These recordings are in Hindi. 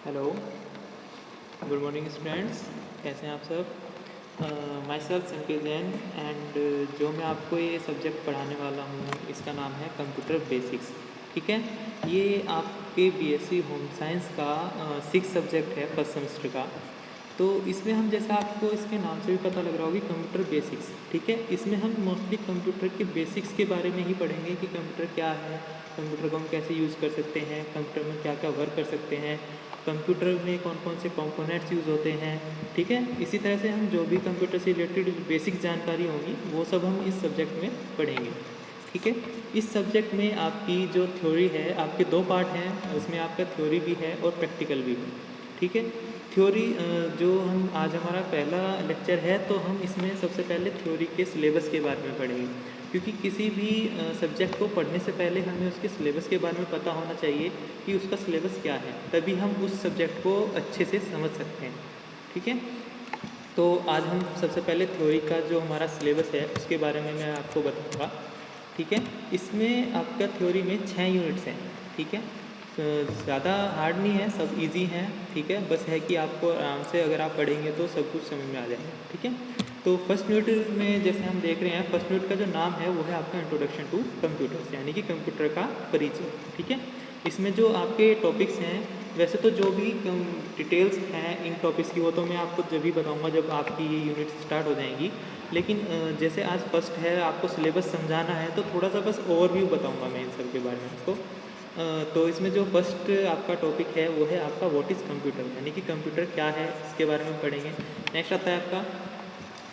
Hello, good morning students. कैसे हैं आप सब? माई सेल्फ संकेत जैन एंड जो मैं आपको ये सब्जेक्ट पढ़ाने वाला हूँ इसका नाम है कंप्यूटर बेसिक्स। ठीक है, ये आपके बीएससी होम साइंस का 6 सब्जेक्ट है फर्स्ट सेमेस्टर का। तो इसमें हम जैसा आपको इसके नाम से भी पता लग रहा होगा कंप्यूटर बेसिक्स। ठीक है, इसमें हम मोस्टली कंप्यूटर के बेसिक्स के बारे में ही पढ़ेंगे कि कंप्यूटर क्या है, कंप्यूटर को हम कैसे यूज़ कर सकते हैं, कंप्यूटर में क्या क्या वर्क कर सकते हैं, कंप्यूटर में कौन कौन से कंपोनेंट्स यूज़ होते हैं। ठीक है, इसी तरह से हम जो भी कंप्यूटर से रिलेटेड बेसिक जानकारी होगी वो सब हम इस सब्जेक्ट में पढ़ेंगे। ठीक है, इस सब्जेक्ट में आपकी जो थ्योरी है, आपके 2 पार्ट हैं, उसमें आपका थ्योरी भी है और प्रैक्टिकल भी है। ठीक है, थ्योरी जो हम आज हमारा पहला लेक्चर है तो हम इसमें सबसे पहले थ्योरी के सिलेबस के बारे में पढ़ेंगे, क्योंकि किसी भी सब्जेक्ट को पढ़ने से पहले हमें उसके सिलेबस के बारे में पता होना चाहिए कि उसका सिलेबस क्या है, तभी हम उस सब्जेक्ट को अच्छे से समझ सकते हैं। ठीक है, तो आज हम सबसे पहले थ्योरी का जो हमारा सिलेबस है उसके बारे में मैं आपको बताऊंगा। ठीक है, इसमें आपका थ्योरी में 6 यूनिट्स हैं। ठीक है, ज़्यादा हार्ड नहीं है, सब इजी हैं। ठीक है, बस है कि आपको आराम से अगर आप पढ़ेंगे तो सब कुछ समझ में आ जाएगा। ठीक है, तो फर्स्ट यूनिट में जैसे हम देख रहे हैं, फर्स्ट यूनिट का जो नाम है वो है आपका इंट्रोडक्शन टू कंप्यूटर्स, यानी कि कंप्यूटर का परिचय। ठीक है, इसमें जो आपके टॉपिक्स हैं, वैसे तो जो भी डिटेल्स हैं इन टॉपिक्स की वो तो मैं आपको जब भी बताऊंगा जब आपकी ये यूनिट स्टार्ट हो जाएंगी, लेकिन जैसे आज फर्स्ट है, आपको सिलेबस समझाना है, तो थोड़ा सा बस ओवरव्यू बताऊंगा मैं इन सब के बारे में आपको। तो इसमें जो फर्स्ट आपका टॉपिक है वो है आपका व्हाट इज़ कंप्यूटर, यानी कि कंप्यूटर क्या है, इसके बारे में पढ़ेंगे। नेक्स्ट आता है आपका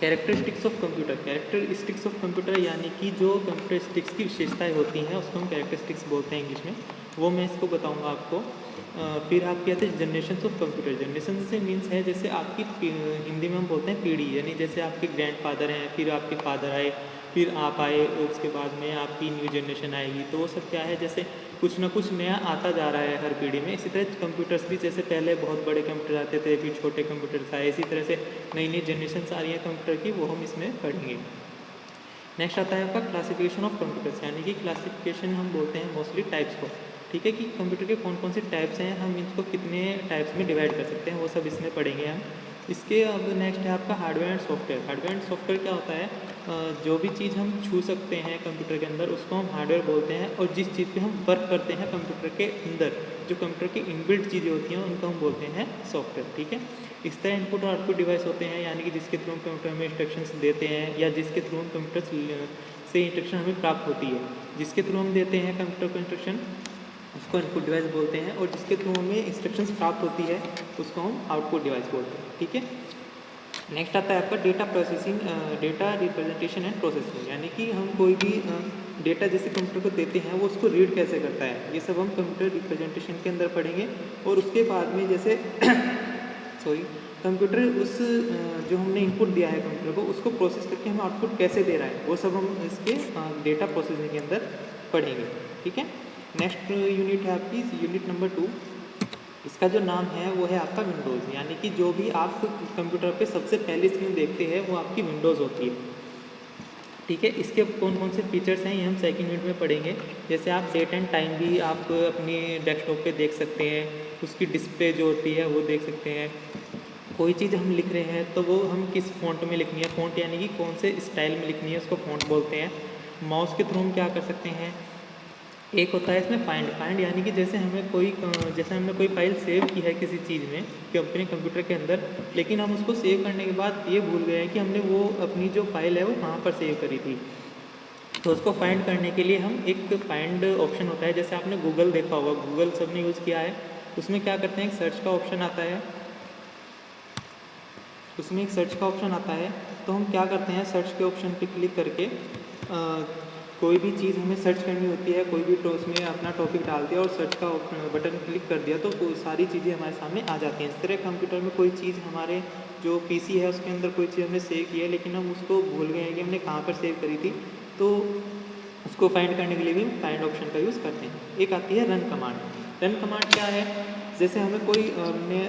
characteristics of computer. Characteristics of computer यानी कि जो कंप्यूटरिस्टिक्स की विशेषताएं होती हैं उसको हम कैरेक्टरिस्टिक्स बोलते हैं इंग्लिश में, वो मैं इसको बताऊंगा आपको। फिर आपके आते हैं जनरेशन ऑफ कंप्यूटर। जनरेशन से मीन्स है जैसे आपकी हिंदी में हम बोलते हैं पीढ़ी, यानी जैसे आपके ग्रैंडफादर हैं, फिर आपके फादर आए, फिर आप आए, और उसके बाद में आपकी न्यू जनरेशन आएगी। तो वो सब क्या है, जैसे कुछ ना कुछ नया आता जा रहा है हर पीढ़ी में। इसी तरह कंप्यूटर्स भी, जैसे पहले बहुत बड़े कंप्यूटर आते थे, फिर छोटे कंप्यूटर्स आए, इसी तरह से नई नई जनरेशन आ रही है कंप्यूटर की, वो हम इसमें पढ़ेंगे। नेक्स्ट आता है आपका क्लासिफिकेशन ऑफ कंप्यूटर्स, यानी कि क्लासिफिकेशन हम बोलते हैं मोस्टली टाइप्स को। ठीक है, कि कंप्यूटर के कौन कौन से टाइप्स हैं, हम इसको कितने टाइप्स में डिवाइड कर सकते हैं, वो सब इसमें पढ़ेंगे हम। इसके अब नेक्स्ट है आपका hardware and software. Hardware and software क्या होता है, जो भी चीज़ हम छू सकते हैं कंप्यूटर के अंदर उसको हम हार्डवेयर बोलते हैं, और जिस चीज़ पे हम वर्क करते हैं कंप्यूटर के अंदर, जो कंप्यूटर की इनबिल्ट चीज़ें होती हैं उनको हम बोलते हैं सॉफ्टवेयर। ठीक है, इस तरह इनपुट और आउटपुट डिवाइस होते हैं, यानी कि जिसके थ्रू हम कंप्यूटर में इंस्ट्रक्शंस देते हैं, या जिसके थ्रू हम कंप्यूटर से इंस्ट्रक्शन हमें प्राप्त होती है। जिसके थ्रू हम देते हैं कंप्यूटर को इंस्ट्रक्शन उसको इनपुट डिवाइस बोलते हैं, और जिसके थ्रू हमें इंस्ट्रक्शंस प्राप्त होती है उसको हम आउटपुट डिवाइस बोलते हैं। ठीक है, नेक्स्ट आता है आपका data processing, data representation and processing, यानी कि हम कोई भी डेटा जैसे कंप्यूटर को देते हैं वो उसको रीड कैसे करता है, ये सब हम कंप्यूटर रिप्रेजेंटेशन के अंदर पढ़ेंगे। और उसके बाद में जैसे सॉरी, कंप्यूटर उस जो हमने इनपुट दिया है कंप्यूटर को, उसको प्रोसेस करके हमें आउटपुट कैसे दे रहा है, वो सब हम इसके डेटा प्रोसेसिंग के अंदर पढ़ेंगे। ठीक है, नेक्स्ट यूनिट है आपकी यूनिट नंबर 2। इसका जो नाम है वो है आपका विंडोज़, यानी कि जो भी आप कंप्यूटर पे सबसे पहली स्क्रीन देखते हैं वो आपकी विंडोज़ होती है। ठीक है, इसके कौन कौन से फीचर्स हैं ये हम सेकंड यूनिट में पढ़ेंगे। जैसे आप डेट एंड टाइम भी आप अपनी डेस्कटॉप पे देख सकते हैं, उसकी डिस्प्ले जो होती है वो देख सकते हैं। कोई चीज़ हम लिख रहे हैं तो वो हम किस फ़ॉन्ट में लिखनी है, फ़ॉन्ट यानी कि कौन से स्टाइल में लिखनी है उसको फ़ॉन्ट बोलते हैं। माउस के थ्रू हम क्या कर सकते हैं, एक होता है इसमें फाइंड यानी कि जैसे हमने कोई फाइल सेव की है किसी चीज़ में कि अपने कंप्यूटर के अंदर, लेकिन हम उसको सेव करने के बाद ये भूल गए हैं कि हमने वो अपनी जो फाइल है वो कहाँ पर सेव करी थी। तो उसको फाइंड करने के लिए हम एक फाइंड ऑप्शन होता है, जैसे आपने गूगल देखा होगा, गूगल सबने यूज़ किया है। उसमें क्या करते हैं, एक सर्च का ऑप्शन आता है, उसमें एक सर्च का ऑप्शन आता है। तो हम क्या करते हैं, सर्च के ऑप्शन पे क्लिक करके कोई भी चीज़ हमें सर्च करनी होती है, कोई भी उसमें अपना टॉपिक डाल दिया और सर्च का बटन क्लिक कर दिया तो सारी चीज़ें हमारे सामने आ जाती हैं। इस तरह कंप्यूटर में कोई चीज़, हमारे जो पीसी है उसके अंदर कोई चीज़ हमने सेव की है लेकिन हम उसको भूल गए हैं कि हमने कहाँ पर सेव करी थी, तो उसको फाइंड करने के लिए भी फाइंड ऑप्शन का यूज़ करते हैं। एक आती है रन कमांड। रन कमांड क्या है, जैसे हमें कोई हमने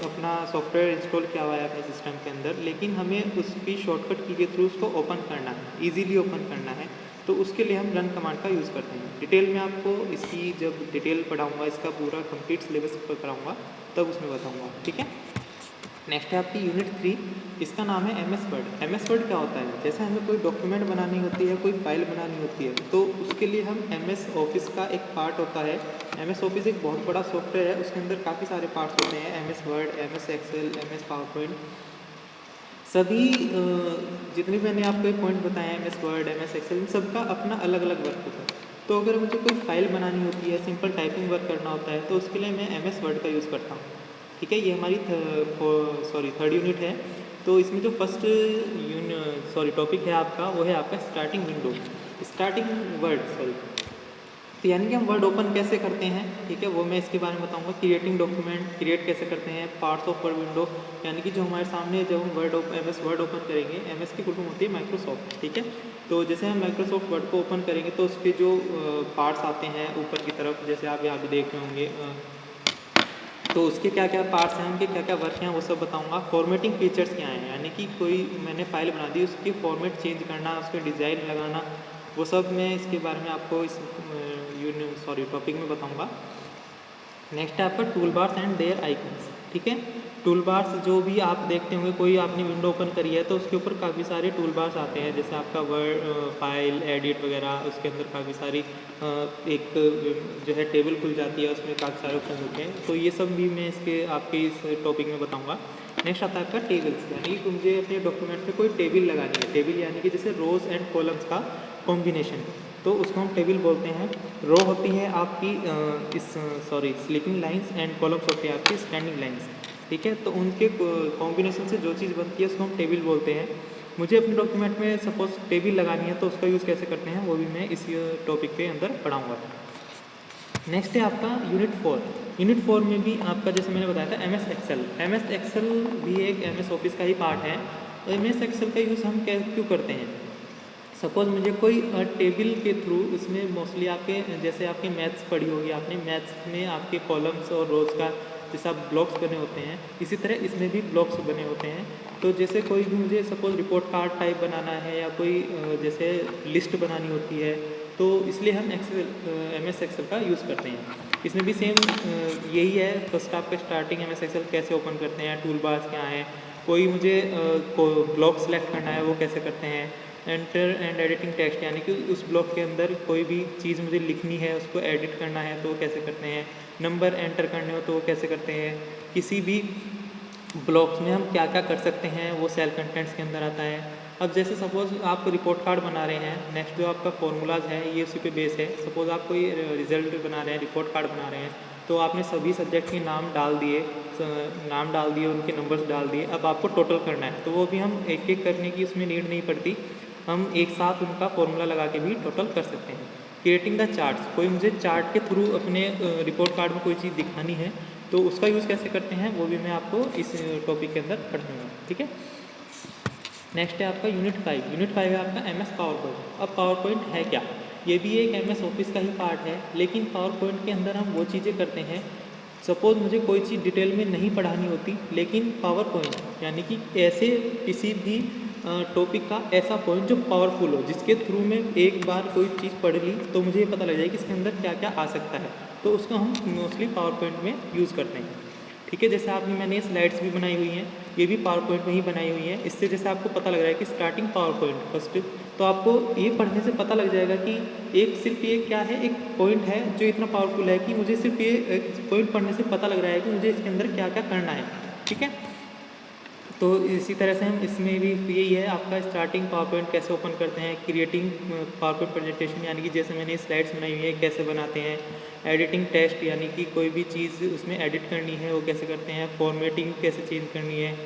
अपना सॉफ्टवेयर इंस्टॉल किया हुआ है अपने सिस्टम के अंदर, लेकिन हमें उसकी शॉर्टकट की के थ्रू उसको ओपन करना है, ईजीली ओपन करना है। तो उसके लिए हम रन कमांड का यूज़ करते हैं। डिटेल में आपको इसकी जब डिटेल पढ़ाऊँगा, इसका पूरा कंप्लीट सिलेबस पर कराऊँगा तब उसमें बताऊँगा, ठीक है। नेक्स्ट है आपकी यूनिट 3, इसका नाम है M S Word. M S Word क्या होता है? जैसे हमें कोई डॉक्यूमेंट बनानी होती है, कोई फाइल बनानी होती है, तो उसके लिए हम एम एस ऑफिस का एक पार्ट होता है। एम एस ऑफिस एक बहुत बड़ा सॉफ्टवेयर है, उसके अंदर काफ़ी सारे पार्ट्स होते हैं, M S Word, M S Excel, M S PowerPoint, सभी जितने मैंने आपको पॉइंट बताए M S Word, M S Excel, इन सबका अपना अलग अलग वर्क होता है। तो अगर मुझे कोई फाइल बनानी होती है, सिंपल टाइपिंग वर्क करना होता है, तो उसके लिए मैं एम एस वर्ड का यूज़ करता हूँ, ठीक है। ये हमारी थर्ड यूनिट है। तो इसमें जो फर्स्ट टॉपिक है आपका, वो है आपका स्टार्टिंग विंडो, स्टार्टिंग वर्ड। तो यानी कि हम वर्ड ओपन कैसे करते हैं, ठीक है, वो मैं इसके बारे में बताऊंगा। क्रिएटिंग डॉक्यूमेंट क्रिएट कैसे करते हैं, पार्ट्स ऑफ वर्ड विंडो, यानी कि जो हमारे सामने जब हम एम एस वर्ड ओपन करेंगे, एम एस की फुल फॉर्म होती है माइक्रोसॉफ्ट, ठीक है। तो जैसे हम माइक्रोसॉफ्ट वर्ड को ओपन करेंगे तो उसके जो पार्ट्स आते हैं ऊपर की तरफ, जैसे आप यहाँ भी देख रहे होंगे, तो उसके क्या क्या पार्ट्स हैं, उनके क्या क्या वर्क हैं, वो सब बताऊंगा। फॉर्मेटिंग फीचर्स क्या हैं, यानी कि कोई मैंने फाइल बना दी, उसकी फॉर्मेट चेंज करना, उसके डिज़ाइन लगाना, वो सब मैं इसके बारे में आपको इस टॉपिक में बताऊंगा। नेक्स्ट है आपका tool bars and their icons, ठीक है। टूल बार्स जो भी आप देखते होंगे, कोई आपने विंडो ओपन करी है तो उसके ऊपर काफ़ी सारे टूल बार्स आते हैं, जैसे आपका वर्ड फाइल एडिट वगैरह, उसके अंदर काफ़ी सारी एक जो है टेबल खुल जाती है, उसमें काफ़ी सारे ऑप्शन होते हैं। तो ये सब भी मैं इसके आपके इस टॉपिक में बताऊँगा। नेक्स्ट आता है आपका टेबल्स, यानी कि मुझे अपने डॉक्यूमेंट में कोई टेबल लगानी है। टेबल यानी कि जैसे रोज़ एंड कॉलम्स का कॉम्बिनेशन, तो उसको हम टेबल बोलते हैं। रो होती है आपकी स्लीपिंग लाइंस, एंड कॉलम्स होती है आपकी स्टैंडिंग लाइंस, ठीक है। तो उनके कॉम्बिनेशन से जो चीज़ बनती है उसको हम टेबल बोलते हैं। मुझे अपने डॉक्यूमेंट में सपोज टेबल लगानी है तो उसका यूज़ कैसे करते हैं वो भी मैं इस टॉपिक के अंदर पढ़ाऊँगा। नेक्स्ट है आपका यूनिट 4। यूनिट 4 में भी आपका जैसे मैंने बताया था M S Excel. M S Excel भी एक एम एस ऑफिस का ही पार्ट है। एम एस एक्सेल का यूज़ हम क्यों करते हैं? सपोज़ मुझे कोई टेबल के थ्रू, इसमें मोस्टली आपके जैसे आपके मैथ्स पढ़ी होगी आपने, मैथ्स में आपके कॉलम्स और रोज़ का जैसे आप ब्लॉक्स बने होते हैं, इसी तरह इसमें भी ब्लॉक्स बने होते हैं। तो जैसे कोई भी मुझे सपोज़ रिपोर्ट कार्ड टाइप बनाना है या कोई जैसे लिस्ट बनानी होती है, तो इसलिए हम एम एस एक्सेल का यूज़ करते हैं। इसमें भी सेम यही है। फर्स्ट आपका स्टार्टिंग एम एस एक्सेल कैसे ओपन करते हैं, टूल बार्स क्या हैं, कोई मुझे ब्लॉक सेलेक्ट करना है वो कैसे करते हैं, एंटर एंड एडिटिंग टेक्स्ट, यानी कि उस ब्लॉक के अंदर कोई भी चीज़ मुझे लिखनी है, उसको एडिट करना है तो वो कैसे करते हैं, नंबर एंटर करने हो तो वो कैसे करते हैं, किसी भी ब्लॉक्स में हम क्या क्या कर सकते हैं वो सेल कंटेंट्स के अंदर आता है। अब जैसे सपोज़ आप रिपोर्ट कार्ड बना रहे हैं, नेक्स्ट जो आपका फॉर्मूलाज है ये उसी पे बेस है। सपोज़ आप कोई रिजल्ट बना रहे हैं, रिपोर्ट कार्ड बना रहे हैं, तो आपने सभी सब्जेक्ट के नाम डाल दिए, उनके नंबर्स डाल दिए, अब आपको टोटल करना है, तो वो भी हम एक एक करने की उसमें नीड नहीं पड़ती, हम एक साथ उनका फॉर्मूला लगा के भी टोटल कर सकते हैं। क्रिएटिंग द चार्ट्स, कोई मुझे चार्ट के थ्रू अपने रिपोर्ट कार्ड में कोई चीज़ दिखानी है तो उसका यूज़ कैसे करते हैं वो भी मैं आपको इस टॉपिक के अंदर पढ़ाऊँगा, ठीक है। नेक्स्ट है आपका यूनिट 5। यूनिट 5 है आपका एम एस पावर पॉइंट। अब पावर पॉइंट है क्या? ये भी एक एम एस ऑफिस का ही पार्ट है, लेकिन पावर पॉइंट के अंदर हम वो चीज़ें करते हैं। सपोज़ मुझे कोई चीज़ डिटेल में नहीं पढ़ानी होती, लेकिन पावर पॉइंट यानी कि ऐसे किसी भी टॉपिक का ऐसा पॉइंट जो पावरफुल हो, जिसके थ्रू मैं एक बार कोई चीज़ पढ़ ली तो मुझे ये पता लग जाए कि इसके अंदर क्या क्या आ सकता है, तो उसको हम मोस्टली पावर पॉइंट में यूज़ करते हैं, ठीक है। जैसे मैंने स्लाइड्स भी बनाई हुई हैं, ये भी पावर पॉइंट में ही बनाई हुई हैं। इससे जैसे आपको पता लग रहा है कि स्टार्टिंग पावर पॉइंट फर्स्ट, तो आपको ये पढ़ने से पता लग जाएगा कि सिर्फ ये क्या है, एक पॉइंट है जो इतना पावरफुल है कि मुझे सिर्फ ये पॉइंट पढ़ने से पता लग रहा है कि मुझे इसके अंदर क्या क्या करना है, ठीक है। तो इसी तरह से हम इसमें भी यही है आपका स्टार्टिंग पावर पॉइंट कैसे ओपन करते हैं, क्रिएटिंग पावर पॉइंट प्रेजेंटेशन, यानी कि जैसे मैंने स्लाइड्स बनाई हुई है कैसे बनाते हैं, एडिटिंग टेक्स्ट, यानी कि कोई भी चीज़ उसमें एडिट करनी है वो कैसे करते हैं, फॉर्मेटिंग कैसे चेंज करनी है,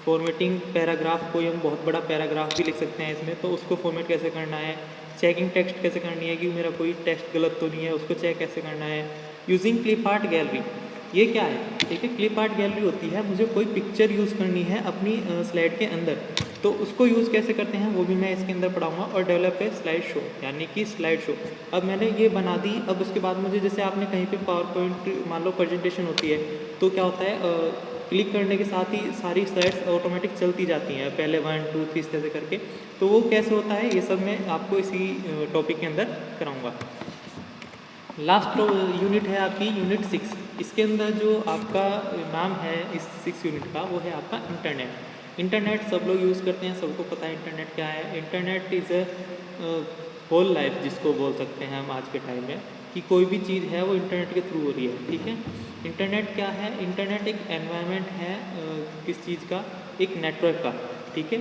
फॉर्मेटिंग पैराग्राफ, कोई हम बहुत बड़ा पैराग्राफ भी लिख सकते हैं इसमें, तो उसको फॉर्मेट कैसे करना है, चेकिंग टेक्स्ट कैसे करनी है कि मेरा कोई टेक्स्ट गलत तो नहीं है, उसको चेक कैसे करना है। यूजिंग क्लिप आर्ट गैलरी, ये क्या है, ठीक है। क्लिप आर्ट गैलरी होती है, मुझे कोई पिक्चर यूज़ करनी है अपनी स्लाइड के अंदर, तो उसको यूज़ कैसे करते हैं वो भी मैं इसके अंदर पढ़ाऊंगा। और डेवलप है स्लाइड शो, यानी कि स्लाइड शो, अब मैंने ये बना दी, अब उसके बाद मुझे जैसे आपने कहीं पे पावर पॉइंट मान लो प्रेजेंटेशन होती है, तो क्या होता है क्लिक करने के साथ ही सारी स्लाइड्स ऑटोमेटिक चलती जाती हैं, पहले 1 2 3 इस तरह से करके। तो वो कैसे होता है ये सब मैं आपको इसी टॉपिक के अंदर कराऊँगा। लास्ट यूनिट है आपकी यूनिट 6। इसके अंदर जो आपका नाम है इस 6 यूनिट का वो है आपका इंटरनेट। इंटरनेट सब लोग यूज़ करते हैं, सबको पता है इंटरनेट क्या है। Internet is a whole life जिसको बोल सकते हैं हम आज के टाइम में, कि कोई भी चीज़ है वो इंटरनेट के थ्रू हो रही है, ठीक है। इंटरनेट क्या है? इंटरनेट एक एनवायरनमेंट है किस चीज़ का? एक नेटवर्क का, ठीक है।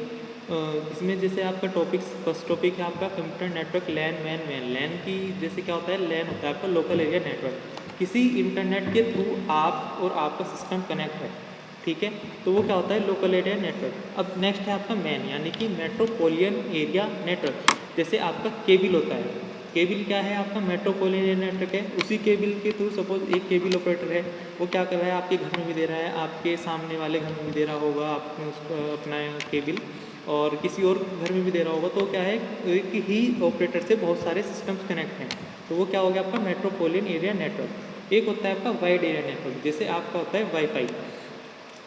इसमें जैसे आपका टॉपिक्स, फर्स्ट टॉपिक है आपका कंप्यूटर नेटवर्क लैन मैन। लैन की जैसे क्या होता है, लैन होता है आपका लोकल एरिया नेटवर्क। किसी इंटरनेट के थ्रू आप और आपका सिस्टम कनेक्ट है, ठीक है, तो वो क्या होता है, लोकल एरिया नेटवर्क। अब नेक्स्ट है आपका मैन, यानी कि मेट्रोपोलियन एरिया नेटवर्क। जैसे आपका केबल होता है, केबल क्या है आपका, मेट्रोपोलियन एरिया नेटवर्क है। उसी केबल के थ्रू सपोज एक केबल ऑपरेटर है, वो क्या कर रहा है, आपके घर में भी दे रहा है, आपके सामने वाले घर में भी दे रहा होगा आपने उसको अपना केबल, और किसी और घर में भी दे रहा होगा। तो क्या है, एक ही ऑपरेटर से बहुत सारे सिस्टम्स कनेक्ट हैं, तो वो क्या हो गया आपका मेट्रोपोलियन एरिया नेटवर्क। एक होता है आपका वाइड एरिया नेटवर्क, जैसे आपका होता है वाईफाई।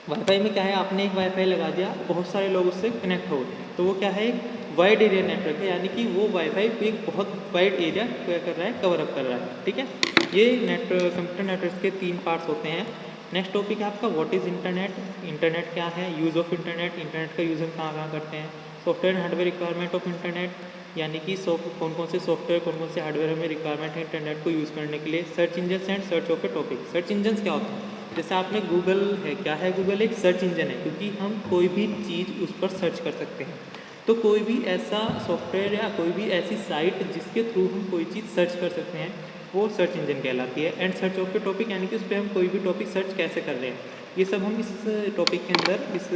वाईफाई में क्या है, आपने एक वाईफाई लगा दिया, बहुत सारे लोग उससे कनेक्ट हो गए, तो वो क्या है, एक वाइड एरिया नेटवर्क है, यानी कि वो वाईफाई एक बहुत वाइड एरिया क्या कर रहा है, कवर अप कर रहा है, ठीक है। ये कंप्यूटर नेटवर्क के 3 पार्ट्स होते हैं। नेक्स्ट टॉपिक है आपका व्हाट इज़ इंटरनेट। इंटरनेट क्या है, यूज़ ऑफ इंटरनेट, इंटरनेट का यूज़ हम कहाँ कहाँ करते हैं। Software and hardware requirement of internet, यानी कि कौन कौन से सॉफ्टवेयर, कौन कौन से हार्डवेयर हमें रिक्वायरमेंट है इंटरनेट को यूज़ करने के लिए। Search engine and search of A topic. Search engine क्या होता है, जैसे आपने गूगल है, क्या है गूगल, एक सर्च इंजन है, क्योंकि हम कोई भी चीज़ उस पर सर्च कर सकते हैं। तो कोई भी ऐसा सॉफ्टवेयर या कोई भी ऐसी साइट जिसके थ्रू हम कोई चीज़ सर्च कर सकते हैं, वो सर्च इंजन कहलाती है। And search of A topic, यानी कि उस पर हम कोई भी टॉपिक सर्च कैसे कर रहे हैं, ये सब हम इस टॉपिक के अंदर, इस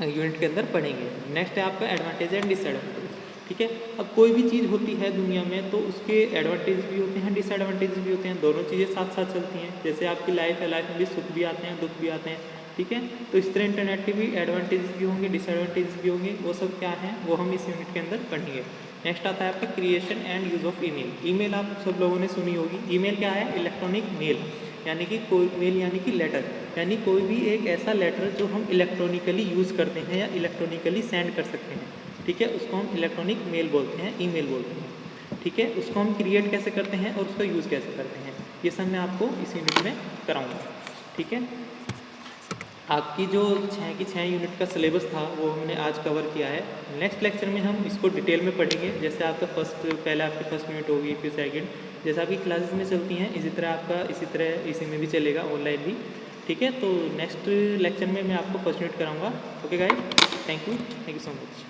यूनिट के अंदर पढ़ेंगे। नेक्स्ट है आपका एडवांटेज एंड डिसएडवांटेज, ठीक है। अब कोई भी चीज़ होती है दुनिया में तो उसके एडवांटेज भी होते हैं, डिसएडवांटेज भी होते हैं, दोनों चीज़ें साथ साथ चलती हैं। जैसे आपकी लाइफ है, लाइफ में भी सुख भी आते हैं, दुख भी आते हैं, ठीक है। तो इस तरह इंटरनेट के भी एडवांटेज भी होंगे, डिसएडवांटेज भी होंगे, वो सब क्या हैं वो हम इस यूनिट के अंदर पढ़ेंगे। नेक्स्ट आता है आपका creation and use of email. Email आप सब लोगों ने सुनी होगी। ईमेल क्या है, इलेक्ट्रॉनिक मेल, यानी कि कोई मेल यानी कि लेटर, यानी कोई भी एक ऐसा लेटर जो हम इलेक्ट्रॉनिकली यूज़ करते हैं या इलेक्ट्रॉनिकली सेंड कर सकते हैं, ठीक है, उसको हम इलेक्ट्रॉनिक मेल बोलते हैं, ईमेल बोलते हैं, ठीक है। उसको हम क्रिएट कैसे करते हैं और उसका यूज़ कैसे करते हैं, ये सब मैं आपको इस यूनिट में कराऊंगा, ठीक है। आपकी जो 6 की 6 यूनिट का सिलेबस था वो हमने आज कवर किया है। नेक्स्ट लेक्चर में हम इसको डिटेल में पढ़ेंगे। जैसे आपका पहले आपकी फर्स्ट यूनिट होगी, फिर सेकंड, जैसे आपकी क्लासेस में चलती हैं इसी तरह आपका इसी में भी चलेगा, ऑनलाइन भी, ठीक है। तो नेक्स्ट लेक्चर में मैं आपको फर्स्ट यूनिट कराऊंगा। Okay guys, thank you so much.